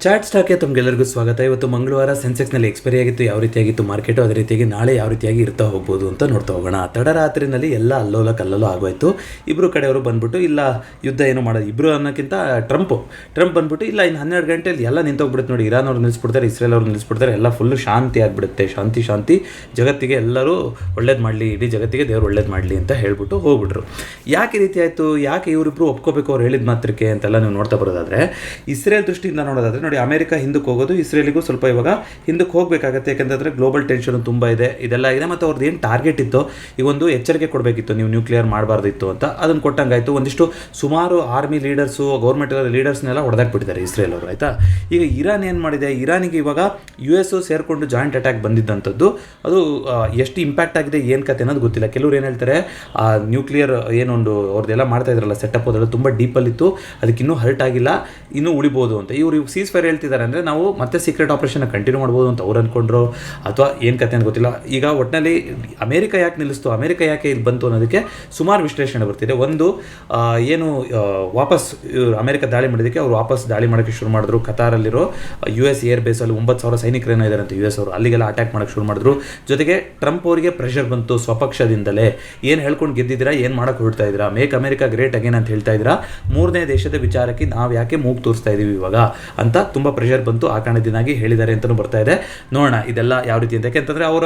Chat ಸ್ಟಾಕ್ಗೆ ತಮಗೆಲ್ಲರಿಗೂ ಸ್ವಾಗತ. ಇವತ್ತು ಮಂಗಳವಾರ ಸೆನ್ಸೆಕ್ಸ್ನಲ್ಲಿ ಎಕ್ಸ್ಪೈರಿ ಆಗಿತ್ತು, ಯಾವ ರೀತಿಯಾಗಿತ್ತು ಮಾರ್ಕೆಟು, ಅದೇ ರೀತಿಯಾಗಿ ನಾಳೆ ಯಾವ ರೀತಿಯಾಗಿ ಇರ್ತಾ ಹೋಗ್ಬೋದು ಅಂತ ನೋಡ್ತಾ ಹೋಗೋಣ. ತಡರಾತ್ರಿನಲ್ಲಿ ಎಲ್ಲ ಅಲ್ಲೋಲ ಕಲ್ಲೋಲ ಆಗೋಯ್ತು. ಇಬ್ಬರು ಕಡೆಯವರು ಬಂದ್ಬಿಟ್ಟು ಇಲ್ಲ ಯುದ್ಧ ಏನು ಮಾಡೋದು, ಇಬ್ಬರು ಅನ್ನೋಕ್ಕಿಂತ ಟ್ರಂಪ್ ಬಂದ್ಬಿಟ್ಟು ಇಲ್ಲ ಇನ್ನು 12 ಗಂಟೆಯಲ್ಲಿ ಎಲ್ಲ ನಿಂತೋಗ್ಬಿಡುತ್ತೆ ನೋಡಿ, ಇರಾನ್ ಅವ್ರು ನಿಲ್ಲಿಸ್ಬಿಡ್ತಾರೆ, ಇಸ್ರೇಲ್ ಅವ್ರು ನಿಲ್ಲಿಸ್ಬಿಡ್ತಾರೆ, ಎಲ್ಲ ಫುಲ್ಲು ಶಾಂತಿ ಆಗಿಬಿಡುತ್ತೆ, ಶಾಂತಿ ಜಗತ್ತಿಗೆ ಎಲ್ಲರೂ ಒಳ್ಳೇದು ಮಾಡಲಿ, ಇಡೀ ಜಗತ್ತಿಗೆ ದೇವರು ಒಳ್ಳೇದು ಮಾಡಲಿ ಅಂತ ಹೇಳ್ಬಿಟ್ಟು ಹೋಗ್ಬಿಟ್ರು. ಯಾಕೆ ಈ ರೀತಿ ಆಯಿತು, ಯಾಕೆ ಇವರಿಬ್ಬರು ಒಪ್ಕೋಬೇಕು ಅವ್ರು ಹೇಳಿದ ಮಾತ್ರಕ್ಕೆ ಅಂತೆಲ್ಲ ನೀವು ನೋಡ್ತಾ ಬರೋದಾದರೆ, ಇಸ್ರೇಲ್ ದೃಷ್ಟಿಯಿಂದ ನೋಡೋದಾದರೆ ನೋಡಿ, ಅಮೆರಿಕ ಹಿಂದಕ್ಕೆ ಹೋಗೋದು, ಇಸ್ರೇಲಿಗೂ ಸ್ವಲ್ಪ ಇವಾಗ ಹಿಂದಕ್ಕೆ ಹೋಗಬೇಕಾಗತ್ತೆ. ಯಾಕೆಂತಂದರೆ ಗ್ಲೋಬಲ್ ಟೆನ್ಷನ್ ತುಂಬ ಇದೆ, ಇದೆಲ್ಲ ಇದೆ. ಮತ್ತು ಅವ್ರದ್ದು ಏನು ಟಾರ್ಗೆಟ್ ಇತ್ತು, ಈಗ ಒಂದು ಎಚ್ಚರಿಕೆ ಕೊಡಬೇಕಿತ್ತು, ನೀವು ನ್ಯೂಕ್ಲಿಯರ್ ಮಾಡಬಾರ್ದಿತ್ತು ಅಂತ, ಅದನ್ನು ಕೊಟ್ಟಂಗಾಯಿತು. ಒಂದಿಷ್ಟು ಸುಮಾರು ಆರ್ಮಿ ಲೀಡರ್ಸು, ಗೌರ್ಮೆಂಟ್ ಲೀಡರ್ಸ್ನೆಲ್ಲ ಹೊಡೆದಾಕ್ಬಿಟ್ಟಿದ್ದಾರೆ ಇಸ್ರೇಲ್ ಅವರು, ಆಯಿತಾ. ಈಗ ಇರಾನ್ ಏನು ಮಾಡಿದೆ, ಇರಾನಿಗೆ ಇವಾಗ US ಸೇರಿಕೊಂಡು ಜಾಯಿಂಟ್ ಅಟ್ಯಾಕ್ ಬಂದಿದ್ದಂಥದ್ದು, ಅದು ಎಷ್ಟು ಇಂಪ್ಯಾಕ್ಟ್ ಆಗಿದೆ ಏನು ಕತೆ ಅನ್ನೋದು ಗೊತ್ತಿಲ್ಲ. ಕೆಲವ್ರು ಏನು ಹೇಳ್ತಾರೆ, ಆ ನ್ಯೂಕ್ಲಿಯರ್ ಏನೊಂದು ಅವ್ರದ್ದೆಲ್ಲ ಮಾಡ್ತಾ ಇದ್ರಲ್ಲ ಸೆಟಪ್, ಅದೆಲ್ಲ ತುಂಬ ಡೀಪಲ್ಲಿತ್ತು, ಅದಕ್ಕೆ ಇನ್ನೂ ಹರ್ಟ್ ಆಗಿಲ್ಲ, ಇನ್ನೂ ಉಳಿಬೋದು ಅಂತ. ಇವರು ಸೀಸ್ ಫೈರ್ ಹೇಳ್ತಿದ್ದಾರೆ ಅಂದರೆ ನಾವು ಮತ್ತೆ ಸೀಕ್ರೆಟ್ ಆಪರೇಷನ್ ಕಂಟಿನ್ಯೂ ಮಾಡ್ಬೋದು ಅಂತ ಅವ್ರು ಅಂದ್ಕೊಂಡ್ರು, ಅಥವಾ ಏನು ಕತೆ ಅಂತ ಗೊತ್ತಿಲ್ಲ. ಈಗ ಒಟ್ಟಿನಲ್ಲಿ ಅಮೇರಿಕ ಯಾಕೆ ನಿಲ್ಲಿಸ್ತು, ಅಮೇರಿಕ ಯಾಕೆ ಇಲ್ಲಿ ಬಂತು ಅನ್ನೋದಕ್ಕೆ ಸುಮಾರು ವಿಶ್ಲೇಷಣೆ ಬರ್ತಿದೆ. ಒಂದು ಏನು ವಾಪಸ್ ಅಮೇರಿಕ ದಾಳಿ ಮಾಡಿದ್ದಕ್ಕೆ ಅವ್ರು ವಾಪಸ್ ದಾಳಿ ಮಾಡೋಕ್ಕೆ ಶುರು ಮಾಡಿದ್ರು. ಕತಾರಲ್ಲಿರೋ US ಏರ್ ಬೇಸಲ್ಲಿ 9,000 ಸೈನಿಕರೇನೋ ಇದ್ದಾರೆ ಅಂತ US ಅವರು, ಅಲ್ಲಿಗೆಲ್ಲ ಅಟ್ಯಾಕ್ ಮಾಡೋಕ್ಕೆ ಶುರು ಮಾಡಿದ್ರು. ಜೊತೆಗೆ ಟ್ರಂಪ್ ಅವರಿಗೆ ಪ್ರೆಷರ್ ಬಂತು ಸ್ವಪಕ್ಷದಿಂದಲೇ, ಏನು ಹೇಳ್ಕೊಂಡು ಗೆದ್ದಿದ್ದೀರಾ, ಏನು ಮಾಡೋಕ್ಕೆ ಹೊರಡ್ತಾ ಇದ್ದೀರಾ, ಮೇಕ್ ಅಮೇರಿಕಾ ಗ್ರೇಟ್ ಅಗೇನ್ ಅಂತ ಹೇಳ್ತಾ ಇದ್ದೀರಾ, ಮೂರನೇ ದೇಶದ ವಿಚಾರಕ್ಕೆ ನಾವು ಯಾಕೆ ಮೂಗು ತೋರಿಸ್ತಾ ಇದ್ದೀವಿ ಇವಾಗ ಅಂತ ತುಂಬ ಪ್ರೆಷರ್ ಬಂತು. ಆ ಕಾರಣದಿಂದಾಗಿ ಹೇಳಿದ್ದಾರೆ ಅಂತಲೂ ಬರ್ತಾ ಇದೆ. ನೋಡೋಣ ಇದೆಲ್ಲ ಯಾವ ರೀತಿ ಅಂತ. ಯಾಕೆಂತಂದರೆ ಅವರ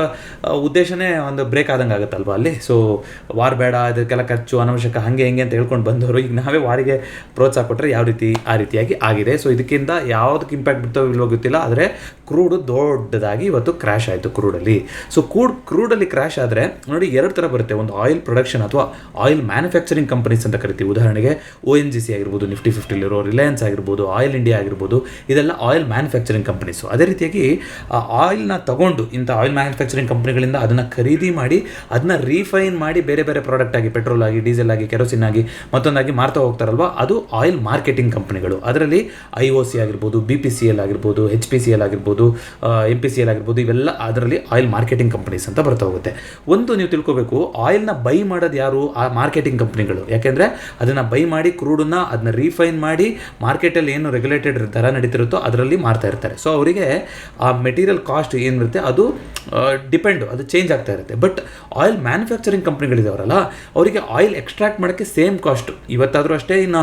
ಉದ್ದೇಶನೇ ಒಂದು ಬ್ರೇಕ್ ಆದಂಗೆ ಆಗುತ್ತಲ್ವ ಅಲ್ಲಿ. ಸೊ ವಾರ್ ಬೇಡ, ಅದಕ್ಕೆಲ್ಲ ಖರ್ಚು ಅನವಶ್ಯಕ, ಹಾಗೆ ಹೆಂಗೆ ಅಂತ ಹೇಳ್ಕೊಂಡು ಬಂದವರು ಈಗ ನಾವೇ ವಾರಿಗೆ ಪ್ರೋತ್ಸಾಹ ಕೊಟ್ಟರೆ ಯಾವ ರೀತಿ ಆ ರೀತಿಯಾಗಿ ಆಗಿದೆ. ಸೊ ಇದಕ್ಕಿಂತ ಯಾವುದಕ್ಕೆ ಇಂಪ್ಯಾಕ್ಟ್ ಬಿಡ್ತಾವೆ ಇಲ್ವೋ ಗೊತ್ತಿಲ್ಲ. ಆದರೆ ಕ್ರೂಡು ದೊಡ್ಡದಾಗಿ ಇವತ್ತು ಕ್ರ್ಯಾಶ್ ಆಯಿತು ಕ್ರೂಡಲ್ಲಿ. ಸೊ ಕ್ರೂಡಲ್ಲಿ ಕ್ರ್ಯಾಶ್ ಆದರೆ ನೋಡಿ, ಎರಡು ಥರ ಬರುತ್ತೆ. ಒಂದು ಆಯಿಲ್ ಪ್ರೊಡಕ್ಷನ್ ಅಥವಾ ಆಯಿಲ್ ಮ್ಯಾನುಫ್ಯಾಕ್ಚರಿಂಗ್ ಕಂಪನೀಸ್ ಅಂತ ಕರಿತೀವಿ. ಉದಾಹರಣೆಗೆ ONGC ಆಗಿರ್ಬೋದು, ನಿಫ್ಟಿ 50 ರಿಲಯನ್ಸ್ ಆಗಿರ್ಬೋದು, ಆಯಿಲ್ ಇಂಡಿಯಾ ಆಗಿರ್ಬೋದು, ಇದೆಲ್ಲ ಆಯಿಲ್ ಮ್ಯಾನುಫ್ಯಾಕ್ಚರಿಂಗ್ ಕಂಪನೀಸು. ಅದೇ ರೀತಿಯಾಗಿ ಆ ಆಯಿಲ್ನ ತಗೊಂಡು ಇಂಥ ಆಯಿಲ್ ಮ್ಯಾನುಫ್ಯಾಕ್ಚರಿಂಗ್ ಕಂಪ್ನಿಗಳಿಂದ ಅದನ್ನು ಖರೀದಿ ಮಾಡಿ ಅದನ್ನ ರೀಫೈನ್ ಮಾಡಿ ಬೇರೆ ಬೇರೆ ಪ್ರಾಡಕ್ಟ್ ಆಗಿ, ಪೆಟ್ರೋಲ್ ಆಗಿ, ಡೀಸೆಲ್ ಆಗಿ, ಕೆರೋಸಿನ್ ಆಗಿ, ಮತ್ತೊಂದಾಗಿ ಮಾರ್ತಾ ಹೋಗ್ತಾರಲ್ವ, ಅದು ಆಯಿಲ್ ಮಾರ್ಕೆಟಿಂಗ್ ಕಂಪ್ನಿಗಳು. ಅದರಲ್ಲಿ IOC ಆಗಿರ್ಬೋದು, BPCL ಆಗಿರ್ಬೋದು, HPCL ಆಗಿರ್ಬೋದು, MPCL ಆಗಿರ್ಬೋದು, ಇವೆಲ್ಲ ಅದರಲ್ಲಿ ಆಯಿಲ್ ಮಾರ್ಕೆಟಿಂಗ್ ಕಂಪ್ನೀಸ್ ಅಂತ ಬರ್ತಾ ಹೋಗುತ್ತೆ. ಒಂದು ನೀವು ತಿಳ್ಕೊಬೇಕು, ಆಯಿಲ್ನ ಬೈ ಮಾಡೋದು ಯಾರು, ಆ ಮಾರ್ಕೆಟಿಂಗ್ ಕಂಪ್ನಿಗಳು. ಯಾಕೆಂದರೆ ಅದನ್ನು ಬೈ ಮಾಡಿ ಕ್ರೂಡನ್ನ ಅದನ್ನ ರೀಫೈನ್ ಮಾಡಿ ಮಾರ್ಕೆಟಲ್ಲಿ ಏನು ರೆಗ್ಯುಲೇಟೆಡ್ ದರ ನಡೀತಿರುತ್ತೋ ಅದರಲ್ಲಿ ಮಾರ್ತಾ ಇರ್ತಾರೆ. ಸೊ ಅವರಿಗೆ ಆ ಮೆಟೀರಿಯಲ್ ಕಾಸ್ಟ್ ಏನಿರುತ್ತೆ ಅದು ಅದು ಚೇಂಜ್ ಆಗ್ತಾ ಇರುತ್ತೆ. ಬಟ್ ಆಯಿಲ್ ಮ್ಯಾನುಫ್ಯಾಕ್ಚರಿಂಗ್ ಕಂಪ್ನಿಗಳಿದಾವರಲ್ಲ, ಅವರಿಗೆ ಆಯಿಲ್ ಎಕ್ಸ್ಟ್ರಾಕ್ಟ್ ಮಾಡೋಕ್ಕೆ ಸೇಮ್ ಕಾಸ್ಟು, ಇವತ್ತಾದರೂ ಅಷ್ಟೇ, ಇನ್ನು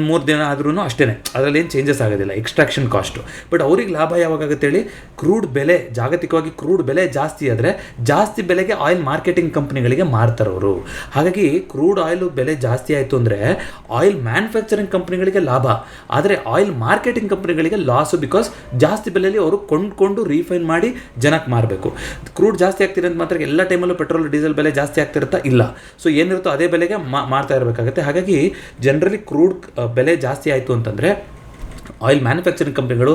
3 ದಿನ ಆದ್ರೂ ಅಷ್ಟೇ, ಅದರಲ್ಲಿ ಏನು ಚೇಂಜಸ್ ಆಗೋದಿಲ್ಲ ಎಕ್ಸ್ಟ್ರಾಕ್ಷನ್ ಕಾಸ್ಟು. ಬಟ್ ಅವ್ರಿಗೆ ಲಾಭ ಯಾವಾಗುತ್ತೆ ಹೇಳಿ, ಕ್ರೂಡ್ ಬೆಲೆ ಜಾಗತಿಕವಾಗಿ ಕ್ರೂಡ್ ಬೆಲೆ ಜಾಸ್ತಿ ಆದರೆ ಜಾಸ್ತಿ ಬೆಲೆಗೆ ಆಯಿಲ್ ಮಾರ್ಕೆಟಿಂಗ್ ಕಂಪ್ನಿಗಳಿಗೆ ಮಾರ್ತಾರೆ ಅವರು. ಹಾಗಾಗಿ ಕ್ರೂಡ್ ಆಯಿಲ್ ಬೆಲೆ ಜಾಸ್ತಿ ಆಯಿತು ಅಂದರೆ ಆಯಿಲ್ ಮ್ಯಾನುಫ್ಯಾಕ್ಚರಿಂಗ್ ಕಂಪ್ನಿಗಳಿಗೆ ಲಾಭ, ಆದರೆ ಆಯಿಲ್ ಮಾರ್ಕೆಟಿಂಗ್ ಕಂಪ್ನಿಗಳಿಗೆ ಲಾಸು. ಬಿಕಾಸ್ ಜಾಸ್ತಿ ಬೆಲೆಯಲ್ಲಿ ಅವರು ಕೊಂಡ್ಕೊಂಡು ರೀಫೈನ್ ಮಾಡಿ ಜನಕ್ಕೆ ಮಾರಬೇಕು. ಕ್ರೂಡ್ ಜಾಸ್ತಿ ಆಗ್ತಿರೋ ಅಂತ ಮಾತ್ರ ಎಲ್ಲ ಟೈಮಲ್ಲೂ ಪೆಟ್ರೋಲ್ ಡೀಸೆಲ್ ಬೆಲೆ ಜಾಸ್ತಿ ಆಗ್ತಿರುತ್ತಾ ಇಲ್ಲ. ಸೊ ಏನಿರುತ್ತೋ ಅದೇ ಬೆಲೆಗೆ ಮಾರ್ತಾ ಇರಬೇಕಾಗುತ್ತೆ. ಹಾಗಾಗಿ ಜನರಲಿ ಕ್ರೂಡ್ ಬೆಲೆ ಜಾಸ್ತಿ ಆಯಿತು ಅಂತಂದರೆ ಆಯಿಲ್ ಮ್ಯಾನುಫ್ಯಾಕ್ಚರಿಂಗ್ ಕಂಪ್ನಿಗಳು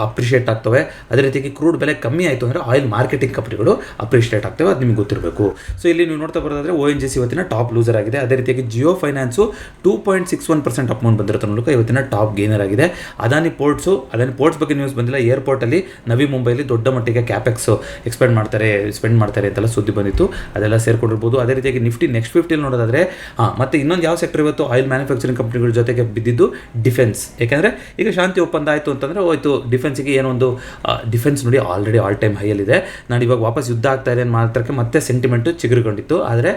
ಅಪ್ರಿಷಿಯೇಟ್ ಆಗ್ತವೆ. ಅದೇ ರೀತಿಯಾಗಿ ಕ್ರೂಡ್ ಬೆಲೆ ಕಮ್ಮಿ ಆಯಿತು ಅಂದರೆ ಆಯಿಲ್ ಮಾರ್ಕೆಟಿಂಗ್ ಕಂಪ್ನಿಗಳು ಅಪ್ರಿಷಿಯೇಟ್ ಆಗ್ತವೆ. ಅದು ನಿಮಗೆ ಗೊತ್ತಿರಬೇಕು. ಸೊ ಇಲ್ಲಿ ನೀವು ನೋಡ್ತಾ ಬರೋದಾದರೆ ONGC ಇವತ್ತಿನ ಟಾಪ್ ಲೂಸರ್ ಆಗಿದೆ. ಅದೇ ರೀತಿಯಾಗಿ ಜಿಯೋ ಫೈನಾನ್ಸು 2.61% ಅಮೌಂಟ್ ಬಂದಿರೋದ್ರ ಮೂಲಕ ಇವತ್ತಿನ ಟಾಪ್ ಗೇನರ್ ಆಗಿದೆ. ಅದಾನಿ ಪೋರ್ಟ್ಸ್ ಬಗ್ಗೆ ನ್ಯೂಸ್ ಬಂದಿಲ್ಲ. ಏರ್ಪೋರ್ಟಲ್ಲಿ ನವಿ ಮುಂಬೈಲಿ ದೊಡ್ಡ ಮಟ್ಟಿಗೆ ಕ್ಯಾಪೆಕ್ಸ್ ಸ್ಪೆಂಡ್ ಮಾಡ್ತಾರೆ ಅಂತೆಲ್ಲ ಸುದ್ದಿ ಬಂದಿತ್ತು, ಅದೆಲ್ಲ ಸೇರ್ಕೊಂಡಿರ್ಬೋದು. ಅದೇ ರೀತಿಯಾಗಿ ನಿಫ್ಟಿ ನೆಕ್ಸ್ಟ್ 50 ನೋಡೋದಾದರೆ ಮತ್ತೆ ಇನ್ನೊಂದು ಯಾವ ಸೆಕ್ಟರ್ ಇವತ್ತು ಆಯಿಲ್ ಮ್ಯಾನುಫ್ಯಾಕ್ಚರಿಂಗ್ ಕಂಪ್ನಿಗಳ ಜೊತೆಗೆ ಬಿದ್ದಿದ್ದು, ಡಿಫೆನ್ಸ್. ಯಾಕೆಂದರೆ ಈಗ ಶಾಂತಿ ಒಪ್ಪಂದ ಆಯಿತು ಅಂತಂದರೆ ಹೋಯ್ತು, ಡಿಫೆನ್ಸಿಗೆ ಏನೊಂದು ಡಿಫೆನ್ಸ್ ನೋಡಿ ಆಲ್ರೆಡಿ ಆಲ್ ಟೈಮ್ ಹೈಯಲ್ಲಿದೆ. ನಾನು ಇವಾಗ ವಾಪಸ್ ಯುದ್ಧ ಆಗ್ತಾ ಇದೆ ಮಾತ್ರಕ್ಕೆ ಮತ್ತೆ ಸೆಂಟಿಮೆಂಟು ಚಿಗುರಿಕೊಂಡಿತ್ತು. ಆದರೆ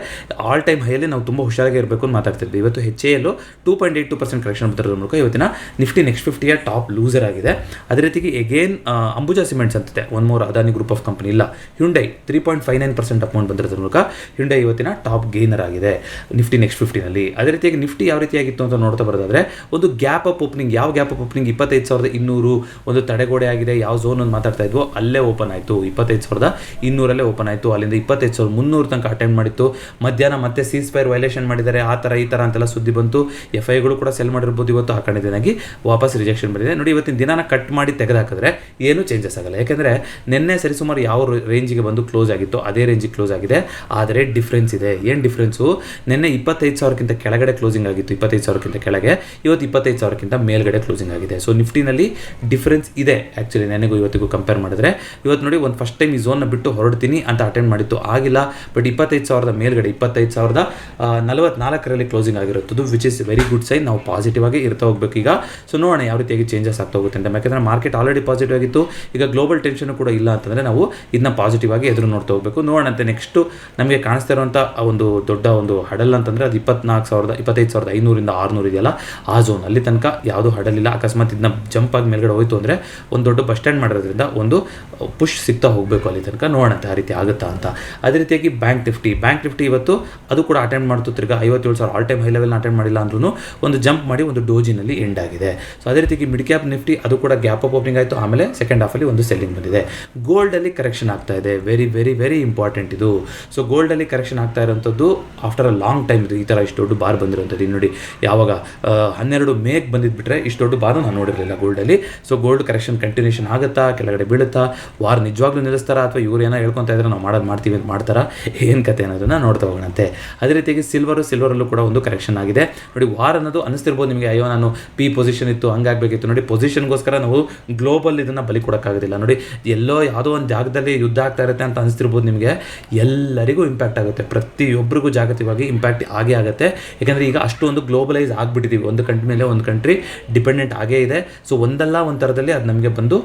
ಆಲ್ ಟೈಮ್ ಹೈಯಲ್ಲಿ ನಾವು ತುಂಬ ಹುಷಾರಾಗಿ ಇರಬೇಕು ಅಂತ ಮಾತಾಡ್ತಿದ್ವಿ. ಇವತ್ತು HAL 2.82% ಕರೆಕ್ಷನ್ ಬರ್ತಿರೋದ್ರ ಮೂಲಕ ಇವತ್ತಿನ ನಿಫ್ಟಿ ನೆಕ್ಸ್ಟ್ 50ಯ ಟಾಪ್ ಲೂಸರ್ ಆಗಿದೆ. ಅದೇ ರೀತಿಗೆ ಎಗೇನ್ ಅಂಬುಜಾ ಸಿಮೆಂಟ್ಸ್ ಅಂತಿದೆ, one more Adani group of company ಇಲ್ಲ. ಹ್ಯುಂಡೈ 3.59% ಅಮೌಂಟ್ ಬಂದಿರೋದ್ರ ಮೂಲಕ ಹ್ಯುಂಡೈ ಇವತ್ತಿನ ಟಾಪ್ ಗೇನರ್ ಆಗಿದೆ ನಿಫ್ಟಿ ನೆಕ್ಸ್ಟ್ 50ನಲ್ಲಿ. ಅದೇ ರೀತಿಯಾಗಿ ನಿಫ್ಟಿ ಯಾವ ರೀತಿಯಾಗಿತ್ತು ಅಂತ ನೋಡ್ತಾ ಬರೋದಾದರೆ, ಒಂದು ಗ್ಯಾಪ್ ಅಪ್ ಓಪನಿಂಗ್, ಯಾವ ಗ್ಯಾಪ್ ಅಪ್ ಓಪನಿಂಗ್ 25,200 ಒಂದು ತಡೆಗೋಡೆ ಆಗಿದೆ. ಯಾವ ಝೋನ್ ಅಂತ ಮಾತಾಡ್ತಾ ಇದ್ವೋ ಅಲ್ಲೇ ಓಪನ್ ಆಯಿತು, 25,200 ಓಪನ್ ಆಯಿತು. ಅಲ್ಲಿಂದ 25,300 ತನಕ ಅಟೆಂಡ್ ಮಾಡಿತ್ತು. ಮಧ್ಯಾಹ್ನ ಮತ್ತೆ ಸೀಸ್ ಫೈರ್ ವೈಲೇಷನ್ ಮಾಡಿದ್ದಾರೆ, ಆ ಥರ ಈ ಥರ ಅಂತೆಲ್ಲ ಸುದ್ದಿ ಬಂತು. FIಗಳು ಕೂಡ ಸೆಲ್ ಮಾಡಿರ್ಬೋದು ಇವತ್ತು. ಆ ಕಾರಣದಿಂದಾಗಿ ವಾಪಸ್ ರಿಜೆಕ್ಷನ್ ಬಂದಿದೆ. ನೋಡಿ ಇವತ್ತಿನ ದಿನಾನ ಕಟ್ ಮಾಡಿ ತೆಗೆದಾಕಿದ್ರೆ ಏನೂ ಚೇಂಜಸ್ ಆಗಲ್ಲ. ಯಾಕೆಂದರೆ ನಿನ್ನೆ ಸರಿಸುಮಾರು ಯಾವ ರೇಂಜಿಗೆ ಬಂದು ಕ್ಲೋಸ್ ಆಗಿತ್ತು ಅದೇ ರೇಂಜಿಗೆ ಕ್ಲೋಸ್ ಆಗಿದೆ. ಆದರೆ ಡಿಫ್ರೆನ್ಸ್ ಇದೆ. ಏನು ಡಿಫ್ರೆನ್ಸು, ನಿನ್ನೆ 25,000ಕ್ಕಿಂತ ಕೆಳಗಡೆ ಕ್ಲೋಸಿಂಗ್ ಆಗಿತ್ತು, 25,000ಕ್ಕಿಂತ ಕೆಳಗೆ. ಇವತ್ತು 25,000ಕ್ಕಿಂತ ಮೇಲ್ಗಡೆ ಕ್ಲೋಸಿಂಗ್ ಆಗಿದೆ. ಆಗಿದೆ. ಸೊ ನಿಫ್ಟಿನಲ್ಲಿ ಡಿಫರೆನ್ಸ್ ಇದೆ ಆ್ಯಕ್ಚುಲಿ ನೆನೆಗೂ ಇವತ್ತಿಗೂ ಕಂಪೇರ್ ಮಾಡಿದ್ರೆ. ಇವತ್ತು ನೋಡಿ ಒಂದು ಫಸ್ಟ್ ಟೈಮ್ ಈ ಝೋನ್ನ ಬಿಟ್ಟು ಹೊರಡ್ತೀನಿ ಅಂತ ಅಟೆಂಡ್ ಮಾಡಿತ್ತು, ಆಗಿಲ್ಲ. ಬಟ್ 25,000 ಮೇಲ್ಗಡೆ 25,044ರಲ್ಲಿ ಕ್ಲೋಸಿಂಗ್ ಆಗಿರುತ್ತದೆ, which is very good sign. ನಾವು ಪಾಸಿಟಿವ್ ಆಗಿ ಇರ್ತಾ ಹೋಗ್ಬೇಕು ಈಗ. ಸೊ ನೋಡೋಣ ಯಾವ ರೀತಿಯಾಗಿ ಚೇಂಜಸ್ ಆಗ್ತಾ ಹೋಗುತ್ತೆ ಅಂತ. ಯಾಕಂದರೆ ಮಾರ್ಕೆಟ್ ಆಲ್ರೆಡಿ ಪಾಸಿಟಿವ್ ಆಗಿತ್ತು, ಈಗ ಗ್ಲೋಬಲ್ ಟೆನ್ಷನ್ ಕೂಡ ಇಲ್ಲ ಅಂತಂದರೆ ನಾವು ಇದನ್ನ ಪಾಸಿಟಿವ್ ಆಗಿ ಎದುರು ನೋಡ್ತಾ ಹೋಗಬೇಕು. ನೋಡೋಣಂತೆ ನೆಕ್ಸ್ಟು ನಮಗೆ ಕಾಣಿಸ್ತಾ ಇರುವಂಥ ಒಂದು ದೊಡ್ಡ ಒಂದು ಹಡಲ್ ಅಂತಂದರೆ ಅದು 25,500 600 ಇದೆಯಲ್ಲ ಆ ಝೋನ್, ಅಲ್ಲಿ ತನಕ ಯಾವುದೂ ಹಡಲಿಲ್ಲ. ಅಕಸ್ಮಾತ್ ಇದನ್ನ ಜಂಪ್ ಆಗಿ ಮೇಲ್ಗಡೆ ಹೋಯಿತು ಅಂದರೆ ಒಂದು ದೊಡ್ಡ ಬಸ್ ಸ್ಟ್ಯಾಂಡ್ ಮಾಡಿರೋದ್ರಿಂದ ಒಂದು ಪುಷ್ ಸಿಗ್ತಾ ಹೋಗಬೇಕು ಅಲ್ಲಿ ತನಕ. ನೋಡೋಣಂತೆ ಆ ರೀತಿ ಆಗುತ್ತಾ ಅಂತ. ಅದೇ ರೀತಿಯಾಗಿ ಬ್ಯಾಂಕ್ ನಿಫ್ಟಿ ಇವತ್ತು ಅದು ಕೂಡ ಅಟೆಂಡ್ ಮಾಡ್ತು ತಿರ್ಗಾ 57,000 ಆಲ್ ಟೈಮ್ ಹೈ ಲೆವೆಲ್ನ ಅಟೆಂಡ್ ಮಾಡಿಲ್ಲ ಅಂದ್ರೂ ಒಂದು ಜಂಪ್ ಮಾಡಿ ಒಂದು ಡೋಜಿನಲ್ಲಿ ಎಂಡ್ ಆಗಿದೆ. ಸೊ ಅದೇ ರೀತಿಯಾಗಿ ಮಿಡ್ ಕ್ಯಾಪ್ ನಿಫ್ಟಿ ಅದು ಕೂಡ ಗ್ಯಾಪ್ ಅಪ್ ಓಪನಿಂಗ್ ಆಯಿತು, ಆಮೇಲೆ ಸೆಕೆಂಡ್ ಹಾಫಲ್ಲಿ ಒಂದು ಸೆಲ್ಲಿಂಗ್ ಬಂದಿದೆ. ಗೋಲ್ಡಲ್ಲಿ ಕರೆಕ್ಷನ್ ಆಗ್ತಾ ಇದೆ, ವೆರಿ ವೆರಿ ವೆರಿ ಇಂಪಾರ್ಟೆಂಟ್ ಇದು. ಸೊ ಗೋಲ್ಡಲ್ಲಿ ಕರೆಕ್ಷನ್ ಆಗ್ತಾ ಇರೋಂಥದ್ದು ಆಫ್ಟರ್ ಅ ಲಾಂಗ್ ಟೈಮ್ ಇದು. ಈ ಥರ ಇಷ್ಟು ದೊಡ್ಡ ಬಾರ್ ಬಂದಿರೋಂಥದ್ದು ನೋಡಿ, ಯಾವಾಗ 12 ಮೇಗೆ ಬಂದಿದ್ಬಿಟ್ರೆ ಇಷ್ಟು ದೊಡ್ಡ ಬಾರು ನಾನು ನೋಡಿರಲಿಲ್ಲ ಗೋಲ್ಡಲ್ಲಿ. ಸೊ ಗೋಲ್ಡ್ ಕರೆಕ್ಷನ್ ಕಂಟಿನ್ಯೂಷನ್ ಆಗುತ್ತಾ, ಕೆಳಗಡೆ ಬೀಳುತ್ತಾ, ವಾರ್ ನಿಜವಾಗ್ಲೂ ನಿಲ್ಲಿಸ್ತಾರಾ ಅಥವಾ ಇವ್ರು ಏನೋ ಹೇಳ್ಕೊತಾ ಇದ್ರೆ ನಾವು ಮಾಡ್ತೀವಿ ಅಂತ ಮಾಡ್ತಾರಾ, ಏನು ಕತೆ ಅನ್ನೋದನ್ನು ನೋಡ್ತಾ ಹೋಗೋಣಂತೆ. ಅದೇ ರೀತಿಯಾಗಿ ಸಿಲ್ವರಲ್ಲೂ ಕೂಡ ಒಂದು ಕರೆಕ್ಷನ್ ಆಗಿದೆ ನೋಡಿ. ವಾರ್ ಅನ್ನೋದು ಅನಿಸ್ತಿರ್ಬೋದು ನಿಮಗೆ, ಅಯ್ಯೋ ನಾನು ಪಿ ಪೊಸಿಷನ್ ಇತ್ತು ಹಂಗಾಗಬೇಕಿತ್ತು ನೋಡಿ. ಪೊಸಿಷನ್ಗೋಸ್ಕರ ನಾವು ಗ್ಲೋಬಲ್ ಇದನ್ನು ಬಲಿ ಕೊಡೋಕ್ಕಾಗೋದಿಲ್ಲ ನೋಡಿ. ಎಲ್ಲೋ ಯಾವುದೋ ಒಂದು ಜಾಗದಲ್ಲಿ ಯುದ್ಧ ಆಗ್ತಾ ಇರುತ್ತೆ ಅಂತ ಅನಿಸ್ತಿರ್ಬೋದು ನಿಮಗೆ, ಎಲ್ಲರಿಗೂ ಇಂಪ್ಯಾಕ್ಟ್ ಆಗುತ್ತೆ, ಪ್ರತಿಯೊಬ್ಬರಿಗೂ ಜಾಗತಿಕವಾಗಿ ಇಂಪ್ಯಾಕ್ಟ್ ಆಗೇ ಆಗುತ್ತೆ. ಯಾಕಂದರೆ ಈಗ ಅಷ್ಟೊಂದು ಗ್ಲೋಬಲೈಸ್ ಆಗಿಬಿಟ್ಟಿದ್ದೀವಿ, ಒಂದು ಕಂಟ್ರಿ ಮೇಲೆ ಒಂದು ಕಂಟ್ರಿ ಡಿಪೆಂಡೆಂಟ್ ಆಗೇ ಇದೆ. ಸೊ ಒಂದಲ್ಲ ಒಂದು ಥರದಲ್ಲಿ ಅದು ನಮಗೆ ಬಂದು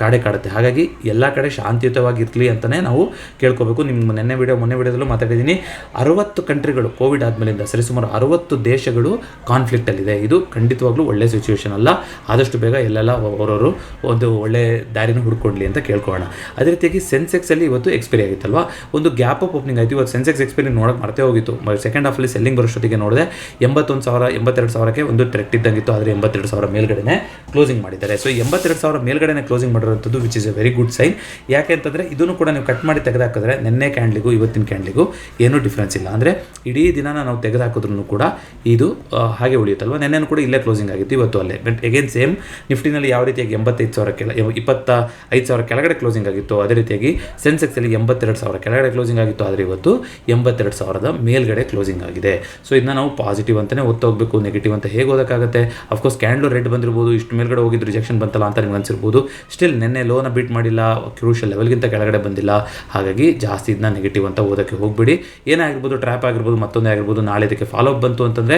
ಕಾಡುತ್ತೆ. ಹಾಗಾಗಿ ಎಲ್ಲ ಕಡೆ ಶಾಂತಿಯುತವಾಗಿರಲಿ ಅಂತಲೇ ನಾವು ಕೇಳ್ಕೋಬೇಕು. ಮೊನ್ನೆ ವಿಡಿಯೋದಲ್ಲೂ ಮಾತಾಡಿದ್ದೀನಿ, 60 ಕಂಟ್ರಿಗಳು ಕೋವಿಡ್ ಆದಮೇಲಿಂದ ಸರಿಸುಮಾರು 60 ದೇಶಗಳು ಕಾನ್ಫ್ಲಿಕ್ಟಲ್ಲಿದೆ. ಇದು ಖಂಡಿತವಾಗ್ಲೂ ಒಳ್ಳೆ ಸಿಚುವೇಶನ್ ಅಲ್ಲ. ಆದಷ್ಟು ಬೇಗ ಎಲ್ಲೆಲ್ಲ ಅವರವರು ಒಂದು ಒಳ್ಳೆ ದಾರಿನ ಹುಡ್ಕೊಳ್ಳಿ ಅಂತ ಕೇಳ್ಕೊಳ್ಳೋಣ. ಅದೇ ರೀತಿಯಾಗಿ ಸೆನ್ಸೆಕ್ಸಲ್ಲಿ ಇವತ್ತು ಎಕ್ಸ್ಪೈರಿ ಆಗಿತ್ತಲ್ವಾ, ಒಂದು ಗ್ಯಾಪ್ ಅಪ್ ಓಪನಿಂಗ್ ಆಯಿತು. ಇವತ್ತು ಸೆನ್ಸೆಕ್ಸ್ ಎಕ್ಸ್ಪೈರಿ ನೋಡೋಕೆ ಮರ್ತೇ ಹೋಗಿತ್ತು. ಸೆಕೆಂಡ್ ಹಾಫಲ್ಲಿ ಸೆಲ್ಲಿಂಗ್ ಬರೋಷ್ಟೊತ್ತಿಗೆ ನೋಡಿದೆ 81,000 82,000ಕ್ಕೆ ಒಂದು ಟ್ರೆಕ್ಟ್ ಇದ್ದಂಗಿತ್ತು, ಆದರೆ 82,000 ಮೇಲ್ಗಡೆನೆ ಕ್ಲೋಸಿಂಗ್ ಮಾಡಿದ್ದಾರೆ. ಸೊ 82,000 ಮೇಲ್ಗಡೆನೆ ಕ್ಲೋಸಿಂಗ್ ಮಾಡಿರೋಂಥದ್ದು which is a very good sign. ಯಾಕೆ ಅಂತಂದರೆ ಇದನ್ನು ಕೂಡ ನೀವು ಕಟ್ ಮಾಡಿ ತೆಗೆದಾಕಿದ್ರೆ ನಿನ್ನೆ ಕ್ಯಾಂಡ್ಲಿಗೂ ಇವತ್ತಿನ ಕ್ಯಾಂಡ್ಲಿಗೂ ಏನೂ ಡಿಫ್ರೆನ್ಸ್ ಇಲ್ಲ. ಅಂದರೆ ಇಡೀ ದಿನ ನಾವು ತೆಗೆದಾಕಿದ್ರೂ ಕೂಡ ಇದು ಹಾಗೆ ಉಳಿಯುತ್ತಲ್ವ. ನೆನ್ನೆನೂ ಕೂಡ ಇಲ್ಲೇ ಕ್ಲೋಸಿಂಗ್ ಆಗಿತ್ತು, ಇವತ್ತು ಅಲ್ಲೇ. ಬಟ್ ಅಗೇನ್ ಸೇಮ್ ನಿಫ್ಟಿನಲ್ಲಿ ಯಾವ ರೀತಿಯಾಗಿ 25,000 ಕೆಳಗಡೆ ಕ್ಲೋಸಿಂಗ್ ಆಗಿತ್ತು, ಅದೇ ರೀತಿಯಾಗಿ ಸೆನ್ಸೆಕ್ಸಲ್ಲಿ 82,000 ಕೆಳಗಡೆ ಕ್ಲೋಸಿಂಗ್ ಆಗಿತ್ತು, ಆದರೆ ಇವತ್ತು 82,000 ಮೇಲ್ಗಡೆ ಕ್ಲೋಸಿಂಗ್ ಆಗಿದೆ. ಸೊ ಇದನ್ನ ನಾವು ಪಾಸಿಟಿವ್ ಅಂತಲೇ ಓದ್ತಾ ಹೋಗಬೇಕು, ನೆಗೆಟಿವ್ ಅಂತ ಹೇಗೆ ಓದೋಕ್ಕಾಗುತ್ತೆ. ಅಫ್ಕೋರ್ಸ್ ಕ್ಯಾಂಡ್ಲು ರೆಡ್ ಬಂದಿರ್ಬೋದು, ಇಷ್ಟು ಮೇಲ್ಗಡೆ ಹೋಗಿದ್ದು ರಿಜೆಕ್ಷನ್ ಬಂತಲ್ಲ ಅಂತ ನಿಮ್ಗೆ ಅನ್ಸಿರ್ಬೋದು. ಸ್ಟಿಲ್ ನೆನ್ನೆ ಲೋನ ಬೀಟ್ ಮಾಡಿಲ್ಲ, ಕ್ರೂಷಲ್ ಲೆವೆಲ್ಗಿಂತ ಕೆಳಗಡೆ ಬಂದಿಲ್ಲ. ಹಾಗಾಗಿ ಜಾಸ್ತಿ ಇದನ್ನ ನೆಗೆಟಿವ್ ಅಂತ ಓದೋಕ್ಕೆ ಹೋಗ್ಬಿಡಿ. ಏನೇ ಆಗಿರ್ಬೋದು, ಟ್ರ್ಯಾಪ್ ಆಗಿರ್ಬೋದು, ಮತ್ತೊಂದೇ ಆಗಿರ್ಬೋದು, ನಾಳೆ ಇದಕ್ಕೆ ಫಾಲೋ ಅಪ್ ಬಂತು ಅಂತಂದರೆ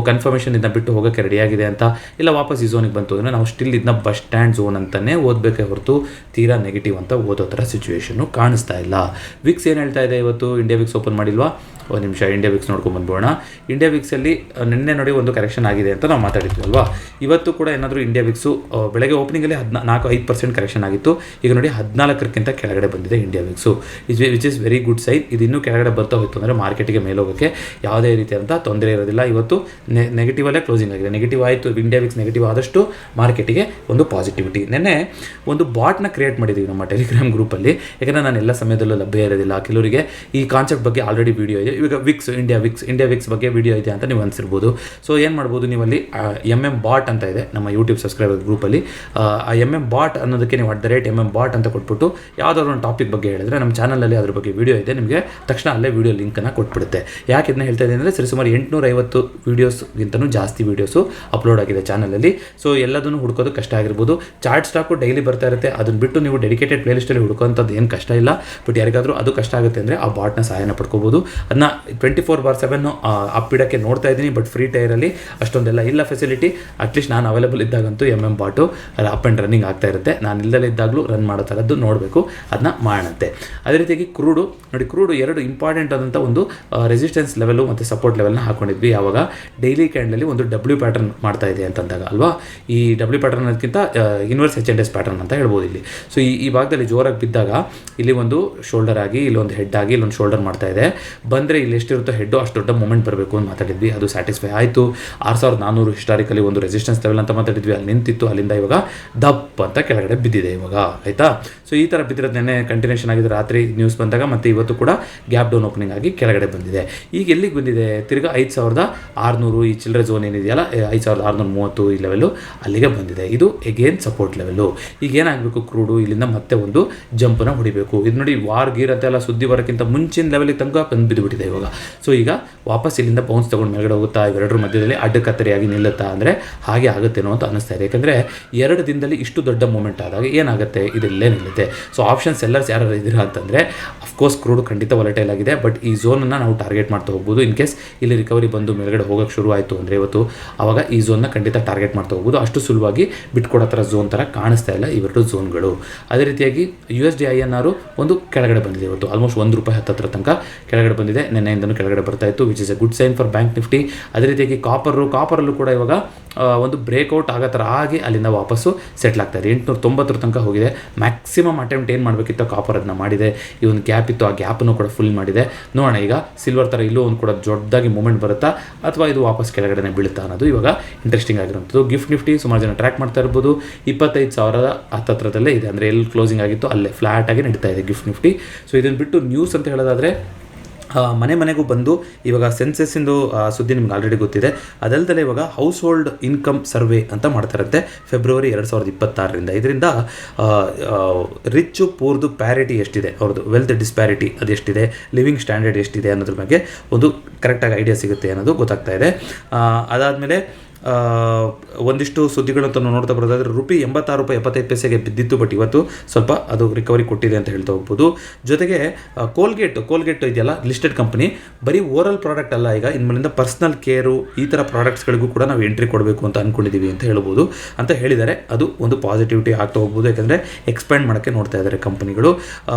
ಕನ್ಫರ್ಮೇಷನ್ ಇದನ್ನ ಬಿಟ್ಟು ಹೋಗೋಕ್ಕೆ ರೆಡಿಯಾಗಿದೆ ಅಂತ, ಇಲ್ಲ ವಾಪಸ್ ಈ ಝೋನಿಗೆ ಬಂತು ಅಂದರೆ ನಾವು ಸ್ಟಿಲ್ ಇದನ್ನ ಬಸ್ ಸ್ಟ್ಯಾಂಡ್ ಝೋನ್ ಅಂತಲೇ ಓದಬೇಕೇ ಹೊರತು ತೀರಾ ನೆಗೆಟಿವ್ ಅಂತ ಓದೋ ಥರ ಸಿಚುವೇಶನ್ನು ಕಾಣಿಸ್ತಾ ಇಲ್ಲ. ವಿಕ್ಸ್ ಏನು ಹೇಳ್ತಾ ಇದೆ ಇವತ್ತು? ಇಂಡಿಯಾ ವಿಕ್ಸ್ ಓಪನ್ ಮಾಡಿಲ್ವಾ? ಒಂದು ನಿಮಿಷ ಇಂಡಿಯಾ ವಿಕ್ಸ್ ನೋಡ್ಕೊಂಡು ಬಂದ್ಬೋಣ. ಇಂಡಿಯಾ ವಿಕ್ಸಲ್ಲಿ ನಿನ್ನೆ ನೋಡಿ ಒಂದು ಕರೆಕ್ಷನ್ ಆಗಿದೆ ಅಂತ ನಾವು ಮಾತಾಡಿದ್ವಿ ಅಲ್ವಾ. ಇವತ್ತು ಕೂಡ ಏನಾದರೂ ಇಂಡಿಯಾ ವಿಕ್ಸು ಬೆಳಗ್ಗೆ ಓಪನಿಂಗಲ್ಲಿ 4-5% ಕರೆಕ್ಷನ್ ಆಗಿತ್ತು. ಈಗ ನೋಡಿ 14ಕ್ಕಿಂತ ಕೆಳಗಡೆ ಬಂದಿದೆ India VIX, which is very good sign. ಇದು ಇನ್ನೂ ಕೆಳಗಡೆ ಬರ್ತಾ ಹೋಯಿತು ಅಂದರೆ ಮಾರ್ಕೆಟಿಗೆ ಮೇಲೋಗೋಕ್ಕೆ ಯಾವುದೇ ರೀತಿಯಾದಂಥ ತೊಂದರೆ ಇರೋದಿಲ್ಲ. ಇವತ್ತು ನೆಗೆಟಿವಲ್ಲೇ ಕ್ಲೋಸಿಂಗ್ ಆಗಿದೆ. ನೆಗೆಟಿವ್ ಆಯಿತು, ಇಂಡಿಯಾ ವಿಕ್ಸ್ ನೆಗೆಟಿವ್ ಆದಷ್ಟು ಮಾರ್ಕೆಟಿಗೆ ಒಂದು ಪಾಸಿಟಿವಿಟಿ. ನೆನ್ನೆ ಒಂದು ಬಾಟ್ನ ಕ್ರಿಯೇಟ್ ಮಾಡಿದ್ದೀವಿ ನಮ್ಮ ಟೆಲಿಗ್ರಾಮ್ ಗ್ರೂಪಲ್ಲಿ. ಯಾಕಂದರೆ ನಾನು ಎಲ್ಲ ಸಮಯದಲ್ಲೂ ಲಭ್ಯ ಇರೋದಿಲ್ಲ, ಕೆಲವರಿಗೆ ಈ ಕಾನ್ಸೆಪ್ಟ್ ಬಗ್ಗೆ ಆಲ್ರೆಡಿ ವಿಡಿಯೋ ಇದೆ. ಇವಾಗ ಇಂಡಿಯಾ ವಿಕ್ಸ್ ಬಗ್ಗೆ ವಿಡಿಯೋ ಇದೆ ಅಂತ ನೀವು ಅನಿಸಿರ್ಬೋದು. ಸೊ ಏನು ಮಾಡ್ಬೋದು, ನೀವಲ್ಲಿ ಬಾಟ್ ಅಂತ ಇದೆ ನಮ್ಮ ಯೂಟ್ಯೂಬ್ ಸಬ್ಸ್ಕ್ರೈಬರ್ ಗ್ರೂಪಲ್ಲಿ. ಆ ಬಾಟ್ ಅನ್ನೋದಕ್ಕೆ ನೀವು @MM_bot ಅಂತ ಕೊಟ್ಬಿಟ್ಟು ಯಾವುದಾದ್ರು ಒಂದು ಟಾಪಿಕ್ ಬಗ್ಗೆ ಹೇಳಿದ್ರೆ ನಮ್ಮ ಚಾನಲಲ್ಲಿ ಅದ್ರ ಬಗ್ಗೆ ವಿಡಿಯೋ ಇದೆ, ನಿಮಗೆ ತಕ್ಷಣ ಅಲ್ಲೇ ವಿಡಿಯೋ ಲಿಂಕನ್ನು ಕೊಟ್ಬಿಡುತ್ತೆ. ಯಾಕೆ ಇದನ್ನ ಹೇಳ್ತಾ ಇದ್ದೀನಿ ಅಂದರೆ ಸರಿಸುಮಾರು 850 ವೀಡಿಯೋಸ್ಗಿಂತನೂ ಜಾಸ್ತಿ ವೀಡಿಯೋಸು ಅಪ್ಲೋಡ್ ಆಗಿದೆ ಚಾನಲಲ್ಲಿ. ಸೊ ಎಲ್ಲದನ್ನು ಹುಡ್ಕೋದು ಕಷ್ಟ ಆಗಿರ್ಬೋದು. ಚಾರ್ಟ್ ಸ್ಟಾಕು ಡೈಲಿ ಬರ್ತಾ ಇರುತ್ತೆ, ಅದನ್ನು ಬಿಟ್ಟು ನೀವು ಡೆಡಿಕೇಟೆಡ್ ಪ್ಲೇಲಿಸ್ಟಲ್ಲಿ ಹುಡ್ಕೋಂಥದ್ದು ಏನು ಕಷ್ಟ ಇಲ್ಲ. ಬಟ್ ಯಾರಿಗಾದರೂ ಅದು ಕಷ್ಟ ಆಗುತ್ತೆ ಅಂದರೆ ಆ ಬಾಟ್ನ ಸಹಾಯನ ಪಡ್ಕೋಬೋದು. ಅದನ್ನ 24/7 ಅಪ್ಪಿಡೋಕ್ಕೆ ನೋಡ್ತಾ ಇದ್ದೀನಿ. ಬಟ್ ಫ್ರೀ ಟೈರಲ್ಲಿ ಅಷ್ಟೊಂದೆಲ್ಲ ಇಲ್ಲ ಫೆಸಿಲಿಟಿ. ಅಟ್ಲೀಸ್ಟ್ ನಾನು ಅವೈಲೇಬಲ್ ಇದ್ದಾಗಂತೂ ಬಾಟು ಅದು ಅಪ್ ಆ್ಯಂಡ್ ರನ್ನಿಂಗ್ ಆಗ್ತಾ ಇರುತ್ತೆ. ನಾನು ಇಲ್ಲದಲ್ಲೇ ಇದ್ದಾಗಲೂ ರನ್ ಮಾಡೋ ಥರದ್ದು ನೋಡಬೇಕು, ಅದನ್ನ ಮಾಡೋಂತೆ. ಅದೇ ರೀತಿಯಾಗಿ ಕ್ರೂಡು ನೋಡಿ, ಕ್ರೂಡು 2 ಇಂಪಾರ್ಟೆಂಟ್ ಆದಂಥ ಒಂದು ರೆಸಿಸ್ಟೆನ್ಸ್ ಲೆವೆಲು ಮತ್ತು ಸಪೋರ್ಟ್ ಲೆವೆಲ್ನ ಹಾಕೊಂಡಿದ್ವಿ. ಯಾವಾಗ ಡೈಲಿ ಕ್ಯಾಂಡಲಲ್ಲಿ ಒಂದು W ಪ್ಯಾಟರ್ನ್ ಮಾಡ್ತಾ ಇದೆ ಅಂತಂದಾಗ ಅಲ್ವಾ. ಈ W ಪ್ಯಾಟರ್ನ್ ಅದಕ್ಕಿಂತ ಇನ್ವರ್ಸ್ H&S ಪ್ಯಾಟರ್ನ್ ಅಂತ ಹೇಳ್ಬೋದು ಇಲ್ಲಿ. ಸೊ ಈ ಭಾಗದಲ್ಲಿ ಜೋರಾಗಿ ಬಿದ್ದಾಗ ಇಲ್ಲಿ ಒಂದು ಶೋಲ್ಡರ್ ಆಗಿ, ಇಲ್ಲೊಂದು ಹೆಡ್ ಆಗಿ, ಇಲ್ಲೊಂದು ಶೋಲ್ಡರ್ ಮಾಡ್ತಾ ಇದೆ. ಬಂದರೆ ಇಲ್ಲಿ ಎಷ್ಟಿರುತ್ತೋ ಹೆಡ್ಡು ಅಷ್ಟು ದೊಡ್ಡ ಮೂಮೆಂಟ್ ಬರಬೇಕು ಅಂತ ಮಾತಾಡಿದ್ವಿ. ಅದು ಸ್ಯಾಟಿಸ್ಫೈ ಆಯಿತು. 6,400 ಹಿಸ್ಟಾರಿಕಲಿ ಒಂದು ರೆಸಿಸ್ಟೆನ್ಸ್ ಲೆವೆಲ್ ಅಂತ ಮಾತಾಡಿದ್ವಿ, ಅಲ್ಲಿ ನಿಂತಿತ್ತು. ಅಲ್ಲಿಂದ ಇವಾಗ ದಪ್ ಅಂತ ಕೆಳಗಡೆ ಬಿದ್ದಿದೆ ಇವಾಗ, ಆಯಿತಾ. ಸೊ ಈ ಥರ ಬಿದ್ದಿರೋದು ನೆನ್ನೆ ಕಂಟಿನ್ಯೂಷನ್ ಆಗಿದೆ ರಾತ್ರಿ ನ್ಯೂಸ್ ಬಂದಾಗ. ಮತ್ತು ಇವತ್ತು ಕೂಡ ಗ್ಯಾಪ್ ಡೌನ್ ಓಪನಿಂಗ್ ಆಗಿ ಕೆಳಗಡೆ ಬಂದಿದೆ. ಈಗ ಎಲ್ಲಿಗೆ ಬಂದಿದೆ? ತಿರ್ಗಾ 5,600 ಈ ಚಿಲ್ಲರೆ ಝೋನ್ ಏನಿದೆಯಲ್ಲ, 5,630 ಈ ಲೆವೆಲು ಅಲ್ಲಿಗೆ ಬಂದಿದೆ. ಇದು ಎಗೇನ್ ಸಪೋರ್ಟ್ ಲೆವೆಲು. ಈಗ ಏನಾಗಬೇಕು, ಕ್ರೂಡು ಇಲ್ಲಿಂದ ಮತ್ತೆ ಒಂದು ಜಂಪನ್ನು ಹೊಡಿಬೇಕು. ಇದು ನೋಡಿ, ವಾರ್ ಗೀರ್ ಅಂತೆಲ್ಲ ಸುದ್ದಿ ಬರೋಕ್ಕಿಂತ ಮುಂಚಿನ ಲೆವೆಲಿಗೆ ತನಕ ಬಿದ್ದುಬಿಟ್ಟಿದೆ. ಇವಾಗ. ಸೊ ಈಗ ವಾಪಸ್ ಇಲ್ಲಿಂದ ಬೌನ್ಸ್ ತೊಗೊಂಡು ಮೇಲ್ಗಡೆ ಹೋಗುತ್ತಾ, ಇವೆರಡರ ಮಧ್ಯದಲ್ಲಿ ಅಡ್ಡಕತ್ತರಿಯಾಗಿ ನಿಲ್ಲುತ್ತಾ ಅಂದರೆ ಹಾಗೆ ಆಗುತ್ತೇನೋ ಅಂತ ಅನ್ನಿಸ್ತಾ ಇದೆ. ಯಾಕಂದರೆ 2 ದಿನದಲ್ಲಿ ಇಷ್ಟು ದೊಡ್ಡ ಮೂಮೆಂಟ್ ಆದಾಗ ಏನಾಗುತ್ತೆ, ಇದೆಲ್ಲೇ ನಿಲ್ಲುತ್ತೆ. ಸೊ ಆಪ್ಷನ್ ಸೆಲ್ಲರ್ಸ್ ಯಾರು ಇದ್ದೀರಾ ಅಂತಂದರೆ ಅಫ್ಕೋರ್ಸ್ ಕ್ರೂಡ್ ಖಂಡಿತ ವಾಲಟೈಲ್ ಆಗಿದೆ, ಬಟ್ ಈ ಝೋನನ್ನು ನಾವು ಟಾರ್ಗೆಟ್ ಮಾಡ್ತಾ ಹೋಗ್ಬೋದು. ಇನ್ ಕೇಸ್ ಇಲ್ಲಿ ರಿಕವರಿ ಬಂದು ಮೇಲ್ಗಡೆ ಹೋಗೋಕ್ಕೆ ಶುರು ಆಯಿತು ಅಂದರೆ ಇವತ್ತು, ಆವಾಗ ಈ ಝೋನ್ನ ಖಂಡಿತ ಟಾರ್ಗೆಟ್ ಮಾಡ್ತಾ ಹೋಗ್ಬೋದು. ಅಷ್ಟು ಸುಲಭವಾಗಿ ಬಿಟ್ಕೊಡೋ ಥರ ಝೋನ್ ಥರ ಕಾಣಿಸ್ತಾ ಇಲ್ಲ ಇವೆರಡು ಝೋನ್ಗಳು. ಅದೇ ರೀತಿಯಾಗಿ USD INR ಒಂದು ಕೆಳಗಡೆ ಬಂದಿದೆ ಇವತ್ತು, ಆಲ್ಮೋಸ್ಟ್ ₹1 ಹತ್ತತ್ರ ತನಕ ಕೆಳಗಡೆ ಬಂದಿದೆ. ನಿನ್ನೆಯಿಂದನೂ ಕೆಳಗಡೆ ಬರ್ತಾ ಇತ್ತು, which is a good sign for Bank Nifty. ಅದೇ ರೀತಿಯಾಗಿ ಕಾಪರಲ್ಲೂ ಕೂಡ ಇವಾಗ ಒಂದು ಬ್ರೇಕ್ಔಟ್ ಆಗೋ ಥರ ಆಗಿ ಅಲ್ಲಿಂದ ವಾಪಸ್ಸು ಸೆಟ್ಲ್ ಆಗ್ತಾ ಇದೆ. 890 ತನಕ ಹೋಗಿದೆ. ಮ್ಯಾಕ್ಸಿಮಮ್ ಅಟೆಂಪ್ಟ್ ಏನು ಮಾಡಬೇಕಿತ್ತು ಕಾಪರ್ ಅದನ್ನ ಮಾಡಿದೆ. ಈ ಒಂದು ಗ್ಯಾಪ್ ಇತ್ತು, ಆ ಗ್ಯಾಪನ್ನು ಕೂಡ ಫುಲ್ ಮಾಡಿದೆ. ನೋಡೋಣ ಈಗ ಸಿಲ್ವರ್ ಥರ ಇಲ್ಲೂ ಒಂದು ಕೂಡ ದೊಡ್ಡದಾಗಿ ಮೂಮೆಂಟ್ ಬರುತ್ತಾ ಅಥವಾ ಇದು ವಾಪಸ್ ಕೆಳಗಡೆ ಬೀಳುತ್ತಾ ಅನ್ನೋದು ಇವಾಗ ಇಂಟ್ರೆಸ್ಟಿಂಗ್ ಆಗಿರುವಂಥದ್ದು. ಗಿಫ್ಟ್ ನಿಫ್ಟಿ ಸುಮಾರು ಜನ ಟ್ರ್ಯಾಕ್ ಮಾಡ್ತಾ ಇರ್ಬೋದು, 25,000 ಹತ್ತತ್ರದಲ್ಲೇ ಇದೆ. ಅಂದರೆ ಎಲ್ಲಿ ಕ್ಲೋಸಿಂಗ್ ಆಗಿತ್ತು ಅಲ್ಲೇ ಫ್ಲಾಟ್ ಆಗಿ ನಡೀತಾ ಇದೆ ಗಿಫ್ಟ್ ನಿಫ್ಟಿ. ಸೊ ಇದನ್ನು ಬಿಟ್ಟು ನ್ಯೂಸ್ ಅಂತ ಹೇಳೋದಾದರೆ ಮನೆಗೂ ಬಂದು ಇವಾಗ ಸೆನ್ಸಸ್ಸಿಂದು ಸುದ್ದಿ ನಿಮ್ಗೆ ಆಲ್ರೆಡಿ ಗೊತ್ತಿದೆ. ಅದಲ್ಲದೆ ಇವಾಗ ಹೌಸ್ ಹೋಲ್ಡ್ ಇನ್ಕಮ್ ಸರ್ವೆ ಅಂತ ಮಾಡ್ತಾರಂತೆ ಫೆಬ್ರವರಿ 2026ರಿಂದ. ಇದರಿಂದ ರಿಚ್ ಪೂರ್ದು ಪ್ಯಾರಿಟಿ ಎಷ್ಟಿದೆ, ಅವ್ರದ್ದು ವೆಲ್ತ್ ಡಿಸ್ಪ್ಯಾರಿಟಿ ಅದು ಎಷ್ಟಿದೆ, ಲಿವಿಂಗ್ ಸ್ಟ್ಯಾಂಡರ್ಡ್ ಎಷ್ಟಿದೆ ಅನ್ನೋದ್ರ ಬಗ್ಗೆ ಒಂದು ಕರೆಕ್ಟಾಗಿ ಐಡಿಯಾ ಸಿಗುತ್ತೆ ಅನ್ನೋದು ಗೊತ್ತಾಗ್ತಾ ಇದೆ. ಅದಾದಮೇಲೆ ಒಂದಿಷ್ಟು ಸುದ್ದಿಗಳಂತ ನೋಡ್ತಾ ಬರೋದಾದರೆ ರೂಪಾಯಿ ₹86.75 ಬಿದ್ದಿತ್ತು, ಬಟ್ ಇವತ್ತು ಸ್ವಲ್ಪ ಅದು ರಿಕವರಿ ಕೊಟ್ಟಿದೆ ಅಂತ ಹೇಳ್ತಾ ಹೋಗ್ಬೋದು. ಜೊತೆಗೆ ಕೋಲ್ಗೇಟ್ ಇದೆಯಲ್ಲ ಲಿಸ್ಟೆಡ್ ಕಂಪನಿ, ಬರೀ ಓರಲ್ ಪ್ರಾಡಕ್ಟ್ ಅಲ್ಲ, ಈಗ ಇನ್ಮೇಲಿಂದ ಪರ್ಸ್ನಲ್ ಕೇರು ಈ ಥರ ಪ್ರಾಡಕ್ಟ್ಸ್ಗಳಿಗೂ ಕೂಡ ನಾವು ಎಂಟ್ರಿ ಕೊಡಬೇಕು ಅಂತ ಅಂದ್ಕೊಂಡಿದ್ದೀವಿ ಅಂತ ಹೇಳ್ಬೋದು ಅಂತ ಹೇಳಿದ್ದಾರೆ. ಅದು ಒಂದು ಪಾಸಿಟಿವಿಟಿ ಆಗ್ತಾ ಹೋಗ್ಬೋದು, ಯಾಕಂದರೆ ಎಕ್ಸ್ಪ್ಯಾಂಡ್ ಮಾಡೋಕ್ಕೆ ನೋಡ್ತಾ ಇದ್ದಾರೆ ಕಂಪನಿಗಳು.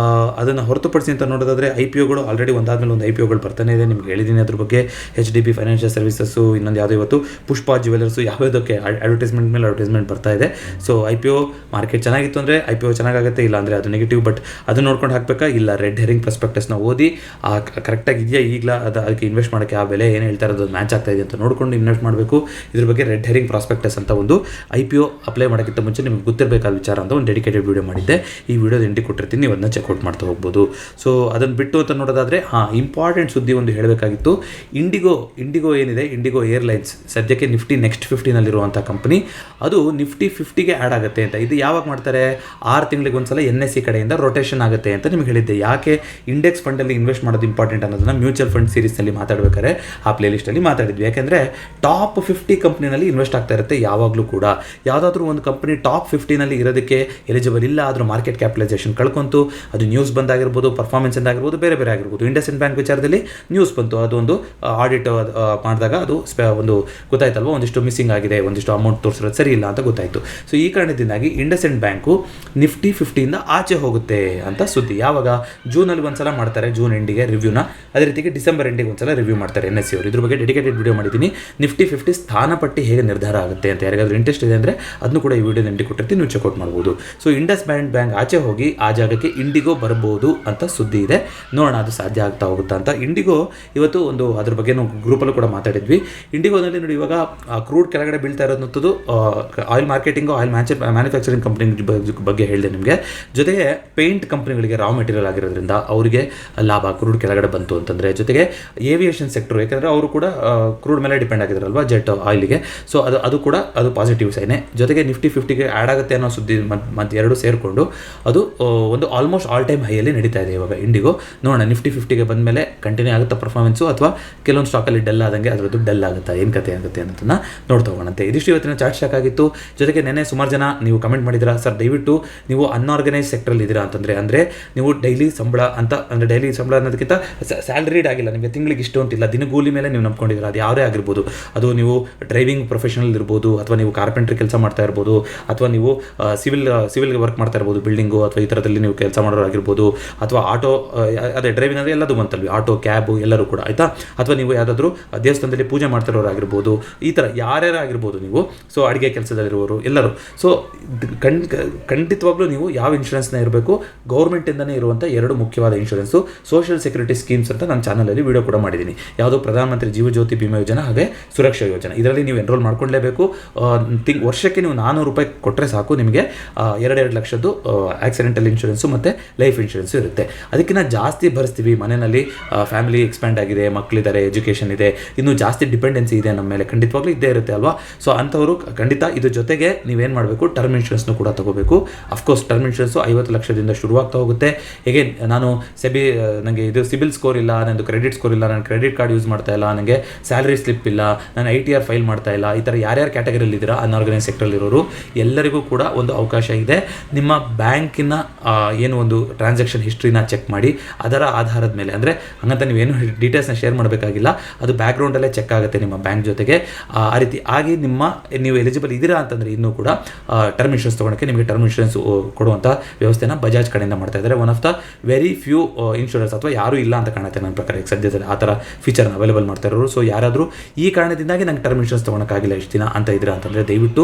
ಅದನ್ನು ಹೊರತುಪಡಿಸಿ ಅಂತ ನೋಡೋದಾದರೆ IPOಗಳು ಆಲ್ರೆಡಿ ಒಂದಾದ್ಮೇಲೆ ಒಂದು IPOಗಳು ಬರ್ತಾನೆ ಇದೆ. ನಿಮ್ಗೆ ಹೇಳಿದ್ದೀನಿ ಅದ್ರ ಬಗ್ಗೆ. HDB ಫೈನಾನ್ಷಿಯಲ್ ಸರ್ವಿಸಸ್ಸು, ಇನ್ನೊಂದು ಯಾವುದೋ ಇವತ್ತು ಪುಷ್ಪಾ ಜ್ಯುವೆಲರ್ಸು, ಯಾವುದಕ್ಕೆ ಅಡ್ವರ್ಟೈಸ್ಮೆಂಟ್ ಮೇಲೆ ಅಡ್ವರ್ಟೈಸ್ಮೆಂಟ್ ಬರ್ತಾ ಇದೆ. ಸೊ IPO ಮಾರ್ಕೆಟ್ ಚೆನ್ನಾಗಿತ್ತು ಅಂದರೆ IPO ಚೆನ್ನಾಗಾಗುತ್ತೆ, ಇಲ್ಲ ಅಂದರೆ ಅದು ನೆಗೆಟಿವ್. ಬಟ್ ಅದು ನೋಡ್ಕೊಂಡು ಹಾಕಬೇಕಾ, ಇಲ್ಲ ರೆಡ್ ಹೆರಿಂಗ್ ಪ್ರಾಸ್ಪೆಕ್ಟಸ್ನ ಓದಿ ಕರೆಕ್ಟಾಗಿ ಇದೆಯಾ ಈಗಲ ಅದಕ್ಕೆ ಇನ್ವೆಸ್ಟ್ ಮಾಡೋಕ್ಕೆ ಆ ಬೆಲೆ ಏನು ಹೇಳ್ತಾರೆ ಅದು ಮ್ಯಾಚ್ ಆಗ್ತಾ ಇದೆ ಅಂತ ನೋಡ್ಕೊಂಡು ಇನ್ವೆಸ್ಟ್ ಮಾಡಬೇಕು. ಇದ್ರ ಬಗ್ಗೆ ರೆಡ್ ಹೆರಿಂಗ್ ಪ್ರಾಸ್ಪೆಕ್ಟಸ್ ಅಂತ ಒಂದು IPO ಅಪ್ಲೈ ಮಾಡೋಕ್ಕಿಂತ ಮುಂಚೆ ನಿಮ್ಗೆ ಗೊತ್ತಿರಬೇಕಾದ ವಿಚಾರ ಅಂತ ಒಂದು ಡೆಡಿಕೇಟೆಡ್ ವೀಡಿಯೋ ಮಾಡಿದ್ದೆ. ಈ ವಿಡಿಯೋದ ಎಂಡಿ ಕೊಟ್ಟಿರ್ತೀನಿ, ನೀವು ಅದನ್ನ ಚೆಕ್ಔಟ್ ಮಾಡ್ತಾ ಹೋಗ್ಬೋದು. ಸೊ ಅದನ್ನು ಬಿಟ್ಟು ಅಂತ ನೋಡೋದಾದರೆ ಇಂಪಾರ್ಟೆಂಟ್ ಸುದ್ದಿ ಒಂದು ಹೇಳಬೇಕಾಗಿತ್ತು. ಇಂಡಿಗೋ ಏನಿದೆ, ಇಂಡಿಗೋ ಏರ್ಲೈನ್ಸ್ ಸದ್ಯಕ್ಕೆ ನಿಫ್ಟಿ ನೆಕ್ಸ್ಟ್ 50ನಲ್ಲಿರುವಂಥ ಕಂಪನಿ, ಅದು ನಿಫ್ಟಿ 50ಗೆ ಆ್ಯಡ್ ಆಗುತ್ತೆ ಅಂತ. ಇದು ಯಾವಾಗ ಮಾಡ್ತಾರೆ, 6 ತಿಂಗಳಿಗೆ ಒಂದ್ಸಲ NSE ಕಡೆಯಿಂದ ರೊಟೇಷನ್ ಆಗುತ್ತೆ ಅಂತ ನಿಮ್ಗೆ ಹೇಳಿದ್ದೆ. ಯಾಕೆ ಇಂಡೆಕ್ಸ್ ಫಂಡಲ್ಲಿ ಇನ್ವೆಸ್ಟ್ ಮಾಡೋದು ಇಂಪಾರ್ಟೆಂಟ್ ಅನ್ನೋದನ್ನ ಮ್ಯೂಚುವಲ್ ಫಂಡ್ ಸೀರೀಸ್ನಲ್ಲಿ ಮಾತಾಡಬೇಕಾದ್ರೆ ಆ ಪ್ಲೇಲಿಸ್ಟಲ್ಲಿ ಮಾತಾಡಿದ್ವಿ. ಯಾಕೆಂದರೆ ಟಾಪ್ 50 ಕಂಪ್ನಿನಲ್ಲಿ ಇನ್ವೆಸ್ಟ್ ಆಗ್ತಾ ಇರುತ್ತೆ ಯಾವಾಗಲೂ ಕೂಡ. ಯಾವುದಾದ್ರೂ ಒಂದು ಕಂಪನಿ ಟಾಪ್ 50ನಲ್ಲಿ ಇರೋದಕ್ಕೆ ಎಲಿಜಿಬಲ್ ಇಲ್ಲ, ಆದರೂ ಮಾರ್ಕೆಟ್ ಕ್ಯಾಪಿಟಲೈಸೇಷನ್ ಕಳ್ಕೊಂತು, ಅದು ನ್ಯೂಸ್ ಬಂದಾಗಿರ್ಬೋದು, ಪರ್ಫಾರ್ಮೆನ್ಸ್ ಆಗಿರ್ಬೋದು, ಬೇರೆ ಆಗಿರ್ಬೋದು. ಇಂಡಸ್ಇಂಡ್ ಬ್ಯಾಂಕ್ ವಿಚಾರದಲ್ಲಿ ನ್ಯೂಸ್ ಬಂತು, ಅದು ಒಂದು ಆಡಿಟ್ ಮಾಡಿದಾಗ ಅದು ಒಂದು ಗೊತ್ತಾಯ್ತಲ್ವ, ಒಂದಿಷ್ಟು ಮಿಸ್ಸಿಂಗ್ ಆಗಿದೆ, ಒಂದಿಷ್ಟು ಅಮೌಂಟ್ ತೋರಿಸಿರೋದು ಸರಿ ಇಲ್ಲ ಅಂತ ಗೊತ್ತಾಯಿತು. ಸೊ ಈ ಕಾರಣದಿಂದಾಗಿ ಇಂಡಸ್ಇಂಡ್ ಬ್ಯಾಂಕು ನಿಫ್ಟಿ 50ಯಿಂದ ಆಚೆ ಹೋಗುತ್ತೆ ಅಂತ ಸುದ್ದಿ. ಯಾವಾಗ, ಜೂನಲ್ಲಿ ಒಂದ್ಸಲ ಮಾಡ್ತಾರೆ, ಜೂನ್ ಎಂಡಿಗೆ ರಿವ್ಯೂನ. ಅದೇ ರೀತಿಗೆ ಡಿಸೆಂಬರ್ ಎಂಡಿಗೆ ಒಂದ್ಸಲ ರಿವ್ಯೂ ಮಾಡ್ತಾರೆ NSE ಅವರು. ಇದ್ರ ಬಗ್ಗೆ ಡೆಡಿಕೇಟೆಡ್ ವಿಡಿಯೋ ಮಾಡಿದ್ದೀನಿ. ನಿಫ್ಟಿ 50 ಸ್ಥಾನಪಟ್ಟಿ ಹೇಗೆ ನಿರ್ಧಾರ ಆಗುತ್ತೆ ಅಂತ ಯಾರಿಗಾದ್ರೂ ಇಂಟ್ರೆಸ್ಟ್ ಇದೆ ಅಂದರೆ ಅದನ್ನು ಕೂಡ ಈ ವಿಡಿಯೋದ ಎಂಡಿ ಕೊಟ್ಟಿರ್ತೀನಿ, ನೀವು ಚೆಕ್ಔಟ್ ಮಾಡ್ಬೋದು. ಸೊ ಇಂಡಸ್ಇಂಡ್ ಬ್ಯಾಂಕ್ ಆಚೆ ಹೋಗಿ ಆ ಜಾಗಕ್ಕೆ ಇಂಡಿಗೋ ಬರ್ಬೋದು ಅಂತ ಸುದ್ದಿ ಇದೆ. ನೋಡೋಣ ಅದು ಸಾಧ್ಯ ಆಗ್ತಾ ಹೋಗುತ್ತಾ ಅಂತ. ಇಂಡಿಗೋ ಇವತ್ತು ಒಂದು ಅದ್ರ ಬಗ್ಗೆ ನಾವು ಗ್ರೂಪಲ್ಲೂ ಕೂಡ ಮಾತಾಡಿದ್ವಿ. ಇಂಡಿಗೋನಲ್ಲಿ ನೋಡಿ ಇವಾಗ ಕ್ರೂಡ್ ಕೆಳಗಡೆ ಬೀಳ್ತಾ ಇರೋದಂಥದ್ದು oil marketing, oil manufacturing company ಬಗ್ಗೆ ಹೇಳಿದೆ ನಿಮಗೆ. ಜೊತೆಗೆ ಪೇಂಟ್ ಕಂಪ್ನಿಗಳಿಗೆ ರಾ ಮೆಟೀರಿಯಲ್ ಆಗಿರೋದ್ರಿಂದ ಅವರಿಗೆ ಲಾಭ, ಕ್ರೂಡ್ ಕೆಳಗಡೆ ಬಂತು ಅಂತಂದರೆ. ಜೊತೆಗೆ ಏವಿಯೇಷನ್ ಸೆಕ್ಟರ್, ಯಾಕಂದರೆ ಅವರು ಕೂಡ ಕ್ರೂಡ್ ಮೇಲೆ ಡಿಪೆಂಡ್ ಆಗಿದ್ದಾರಲ್ವ, ಜೆಟ್ ಆಯಿಲ್ಗೆ. ಸೊ ಅದು ಕೂಡ ಅದು ಪಾಸಿಟಿವ್ ಸೈನೆ. ಜೊತೆಗೆ ನಿಫ್ಟಿ 50ಗೆ ಆ್ಯಡ್ ಆಗುತ್ತೆ ಅನ್ನೋ ಸುದ್ದಿ ಮತ್ತು ಎರಡು ಸೇರಿಕೊಂಡು ಅದು ಒಂದು ಆಲ್ಮೋಸ್ಟ್ ಆಲ್ ಟೈಮ್ ಹೈಯಲ್ಲಿ ನಡೀತಾ ಇದೆ ಇವಾಗ ಇಂಡಿಗೋ. ನೋಡೋಣ ನಿಫ್ಟಿ 50ಗೆ ಬಂದ ಮೇಲೆ ಕಂಟಿನ್ಯೂ ಆಗುತ್ತಾ ಪರ್ಫಾರ್ಮೆನ್ಸು, ಅಥವಾ ಕೆಲವೊಂದು ಸ್ಟಾಕಲ್ಲಿ ಡಲ್ ಆದಂಗೆ ಅದರದ್ದು ಡಲ್ ಆಗುತ್ತಾ, ಏನು ಕತೆ ಆಗುತ್ತೆ ಅನ್ನೋದನ್ನು ನೋಡ್ತಾ ಹೋಗೋಣಂತೆ. ಇದಿಷ್ಟು ಇವತ್ತಿನ ಚಾರ್ಟ್ ಸ್ಟಾಕ್ ಆಗಿತ್ತು. ಜೊತೆಗೆ ನೆನ್ನೆ ಸುಮಾರು ಜನ ನೀವು ಕಮೆಂಟ್ ಮಾಡಿದ್ದೀರಾ, ಸರ್ ದಯವಿಟ್ಟು ನೀವು ಅನ್ಆರ್ಗನೈಸ್ ಸೆಕ್ಟ್ರಲ್ಲಿ ಇದ್ದೀರಾ ಅಂದರೆ ನೀವು ಡೈಲಿ ಸಂಬಳ ಅಂತ, ಅಂದರೆ ಡೈಲಿ ಸಂಬಳ ಅನ್ನೋದಕ್ಕಿಂತ ಸ್ಯಾಲ್ರಿಡ್ ಆಗಿಲ್ಲ, ನಿಮಗೆ ತಿಂಗಳಿಗೆ ಇಷ್ಟು ಅಂತಿಲ್ಲ, ದಿನಗೂಲಿ ಮೇಲೆ ನೀವು ನಂಬ್ಕೊಂಡಿದ್ದೀರಾ. ಅದು ಯಾರೇ ಆಗಿರ್ಬೋದು, ಅದು ನೀವು ಡ್ರೈವಿಂಗ್ ಪ್ರೊಫೆಷನಲ್ ಇರ್ಬೋದು, ಅಥವಾ ನೀವು ಕಾರ್ಪೆಂಟ್ರಿ ಕೆಲಸ ಮಾಡ್ತಾ ಇರ್ಬೋದು, ಅಥವಾ ನೀವು ಸಿವಿಲ್ಗೆ ವರ್ಕ್ ಮಾಡ್ತಾ ಇರ್ಬೋದು, ಬಿಲ್ಡಿಂಗು ಅಥವಾ ಈ ಥರದಲ್ಲಿ ನೀವು ಕೆಲಸ ಮಾಡೋರಾಗಿರ್ಬೋದು, ಅಥವಾ ಆಟೋ, ಅದೇ ಡ್ರೈವಿಂಗ್ ಅಂದರೆ ಎಲ್ಲದು ಬಂತಲ್ವಿ, ಆಟೋ, ಕ್ಯಾಬು ಎಲ್ಲರೂ ಕೂಡ ಆಯಿತಾ. ಅಥವಾ ನೀವು ಯಾವುದಾದ್ರೂ ದೇವಸ್ಥಾನದಲ್ಲಿ ಪೂಜೆ ಮಾಡ್ತಿರೋರಾಗಿರ್ಬೋದು, ಈ ಥರ ಯಾರ್ಯಾರಾಗಿರ್ಬೋದು ನೀವು. ಸೊ ಅಡುಗೆ ಕೆಲಸದಲ್ಲಿರುವವರು ಎಲ್ಲರೂ. ಸೊ ಖಂಡಿತವಾಗ್ಲೂ ನೀವು ಯಾವ ಇನ್ಶೂರೆನ್ಸ್ನ ಇರಬೇಕು, ಗೌರ್ಮೆಂಟಿಂದನೇ ಇರುವಂಥ 2 ಮುಖ್ಯವಾದ ಇನ್ಶೂರೆನ್ಸು, ಸೋಷಿಯಲ್ ಸೆಕ್ಯೂರಿಟಿ ಸ್ಕೀಮ್ಸ್ ಅಂತ ನನ್ನ ಚಾನಲಲ್ಲಿ ವಿಡಿಯೋ ಕೂಡ ಮಾಡಿದ್ದೀನಿ. ಯಾವುದು ಪ್ರಧಾನಮಂತ್ರಿ ಜೀವ ಜ್ಯೋತಿ ಬಿಮಾ ಯೋಜನೆ ಹಾಗೆ ಸುರಕ್ಷಾ ಯೋಜನೆ. ಇದರಲ್ಲಿ ನೀವು ಎನ್ರೋಲ್ ಮಾಡ್ಕೊಳ್ಳೇಬೇಕು. ವರ್ಷಕ್ಕೆ ನೀವು ₹400 ಕೊಟ್ಟರೆ ಸಾಕು, ನಿಮಗೆ 2 ಲಕ್ಷದ್ದು ಆಕ್ಸಿಡೆಂಟಲ್ ಇನ್ಶೂರೆನ್ಸು ಮತ್ತು ಲೈಫ್ ಇನ್ಶೂರೆನ್ಸು ಇರುತ್ತೆ. ಅದಕ್ಕಿಂತ ಜಾಸ್ತಿ ಭರಿಸ್ತೀವಿ, ಮನೆಯಲ್ಲಿ ಫ್ಯಾಮಿಲಿ ಎಕ್ಸ್ಪ್ಯಾಂಡ್ ಆಗಿದೆ, ಮಕ್ಕಳಿದ್ದಾರೆ, ಎಜುಕೇಷನ್ ಇದೆ, ಇನ್ನೂ ಜಾಸ್ತಿ ಡಿಪೆಂಡೆನ್ಸಿ ಇದೆ ನಮ್ಮ ಮೇಲೆ, ಖಂಡಿತವಾಗ್ಲೂ ಇದ್ದೇ ಇದ್ದೇ ಇರುತ್ತೆ ಅಲ್ವಾ. ಸೊ ಅಂಥವರು ಖಂಡಿತ ಇದ್ರ ಜೊತೆಗೆ ನೀವೇನು ಮಾಡಬೇಕು, ಟರ್ಮ್ ಇನ್ಶೂರೆನ್ಸ್ನು ಕೂಡ ತಗೋಬೇಕು. ಅಫ್ಕೋರ್ಸ್ ಟರ್ಮ್ ಇನ್ಶೂರೆನ್ಸು 50 ಲಕ್ಷದಿಂದ ಶುರುವಾಗ್ತಾ ಹೋಗುತ್ತೆ. ಹೇಗೆ ನಾನು ನನಗೆ ಇದು ಸಿಬಿಲ್ ಸ್ಕೋರ್ ಇಲ್ಲ, ನಂದು ಕ್ರೆಡಿಟ್ ಸ್ಕೋರ್ ಇಲ್ಲ, ನಾನು ಕ್ರೆಡಿಟ್ ಕಾರ್ಡ್ ಯೂಸ್ ಮಾಡ್ತಾ ಇಲ್ಲ, ನನಗೆ ಸ್ಯಾಲರಿ ಸ್ಲಿಪ್ ಇಲ್ಲ, ನಾನು ITR ಫೈಲ್ ಮಾಡ್ತಾ ಇಲ್ಲ, ಈ ಥರ ಯಾರ್ಯಾರು ಕ್ಯಾಟಗರಿಯಲ್ಲಿ ಇದ್ದೀರಾ ಅನ್ಆರ್ಗನೈಸ್ ಸೆಕ್ಟರಲ್ಲಿರೋರು ಎಲ್ಲರಿಗೂ ಕೂಡ ಒಂದು ಅವಕಾಶ ಇದೆ. ನಿಮ್ಮ ಬ್ಯಾಂಕಿನ ಏನು ಒಂದು ಟ್ರಾನ್ಸಾಕ್ಷನ್ ಹಿಸ್ಟ್ರಿನ ಚೆಕ್ ಮಾಡಿ ಅದರ ಆಧಾರದ ಮೇಲೆ, ಅಂದರೆ ಹಂಗಂತ ನೀವೇನು ಡೀಟೇಲ್ಸ್ನ ಶೇರ್ ಮಾಡಬೇಕಾಗಿಲ್ಲ, ಅದು ಬ್ಯಾಕ್ಗ್ರೌಂಡಲ್ಲೇ ಚೆಕ್ ಆಗುತ್ತೆ ನಿಮ್ಮ ಬ್ಯಾಂಕ್ ಜೊತೆಗೆ. ಆ ರೀತಿ ಆಗಿ ನೀವು ಎಲಿಜಿಬಲ್ ಇದ್ದೀರಾ ಅಂತಂದರೆ ಇನ್ನೂ ಕೂಡ ಟರ್ಮ್ ಇನ್ಶೂರೆನ್ಸ್ ತೊಗೊಳಕ್ಕೆ ನಿಮಗೆ ಟರ್ಮ್ ಇನ್ಶೂರೆನ್ಸ್ ಕೊಡುವಂಥ ವ್ಯವಸ್ಥೆನ ಬಜಾಜ್ ಕಡೆಯಿಂದ ಮಾಡ್ತಾ ಇದ್ದಾರೆ. One of the very few insurance, ಅಥವಾ ಯಾರೂ ಇಲ್ಲ ಅಂತ ಕಾಣುತ್ತೆ ನನ್ನ ಪ್ರಕಾರ ಸದ್ಯದಲ್ಲಿ ಆ ಥರ ಫೀಚರ್ನ ಅವೈಲೇಬಲ್ ಮಾಡ್ತಾ ಇರೋರು. ಸೊ ಯಾರಾದರೂ ಈ ಕಾರಣದಿಂದಾಗಿ ನಂಗೆ ಟರ್ಮ್ ಇನ್ಶೂರೆನ್ಸ್ ತೊಗೊಳಕ್ಕಾಗಿಲ್ಲ ಇಷ್ಟು ದಿನ ಅಂತ ಇದ್ದೀರಾ ಅಂತಂದರೆ ದಯವಿಟ್ಟು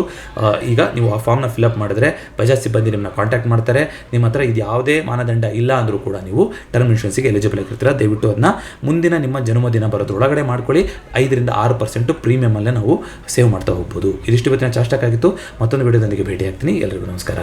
ಈಗ ನೀವು ಆ ಫಾರ್ಮ್ನ ಫಿಲಪ್ ಮಾಡಿದ್ರೆ ಬಜಾಜ್ ಸಿಬ್ಬಂದಿ ನಿಮ್ಮನ್ನ ಕಾಂಟ್ಯಾಕ್ಟ್ ಮಾಡ್ತಾರೆ. ನಿಮ್ಮ ಹತ್ರ ಇದು ಯಾವುದೇ ಮಾನದಂಡ ಇಲ್ಲ ಅಂದರೂ ಕೂಡ ನೀವು ಟರ್ಮ್ ಇನ್ಶೂರೆನ್ಸ್ಗೆ ಎಲಿಜಿಬಲ್ ಆಗಿರ್ತೀರ. ದಯವಿಟ್ಟು ಅದನ್ನ ಮುಂದಿನ ನಿಮ್ಮ ಜನ್ಮದಿನ ಬರೋದ್ರೊಳಗಡೆ ಮಾಡ್ಕೊಳ್ಳಿ. 5-6% ಪ್ರೀಮಿಯಮಲ್ಲೇ ನಾವು ಸೇವ್ ಮಾಡ್ತಾ ಹೋಗ್ಬೋದು. ಇದಿಷ್ಟು ಇವತ್ತಿನ ಚಾಸ್ಟಾಕ್ ಆಗಿತ್ತು. ಮತ್ತೊಂದು ವಿಡಿಯೋದೊಂದಿಗೆ ಭೇಟಿ ಆಗ್ತೀನಿ. ಎಲ್ಲರಿಗೂ ನಮಸ್ಕಾರ.